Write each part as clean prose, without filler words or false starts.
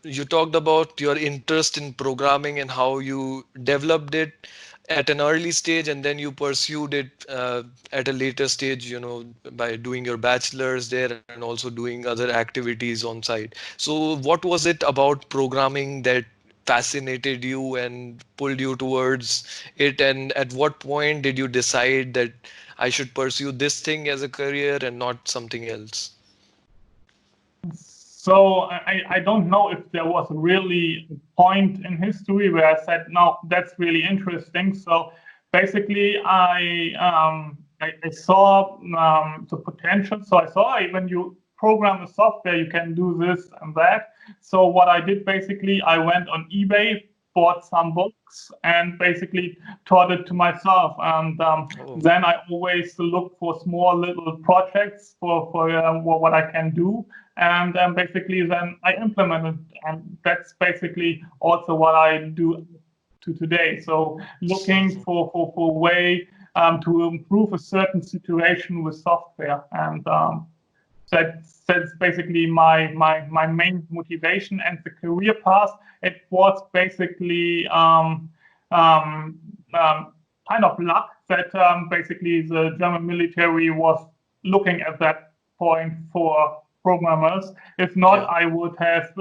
you talked about your interest in programming and how you developed it at an early stage, and then you pursued it at a later stage, by doing your bachelor's there and also doing other activities on site. So what was it about programming that fascinated you and pulled you towards it? And at what point did you decide that I should pursue this thing as a career and not something else? So I don't know if there was really a point in history where I said, no, that's really interesting. So basically, I saw the potential. So I saw, hey, when you program a software, you can do this and that. So what I did basically, I went on eBay, bought some books, and basically taught it to myself. And Oh, then I always look for small little projects for what I can do, and basically then I implement it, and that's basically also what I do to today. So looking for a way to improve a certain situation with software, and that's basically my main motivation. And the career path, it was basically kind of luck that basically the German military was looking at that point for programmers. If not, yeah. I would have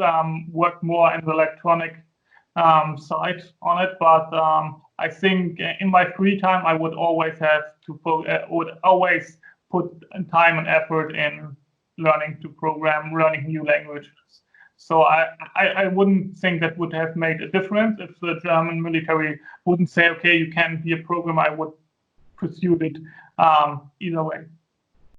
worked more in the electronic side on it. But I think in my free time, I would always have to would always put time and effort in learning to program, learning new languages. So I wouldn't think that would have made a difference if the German military wouldn't say, okay, you can be a programmer. I would pursue it either way.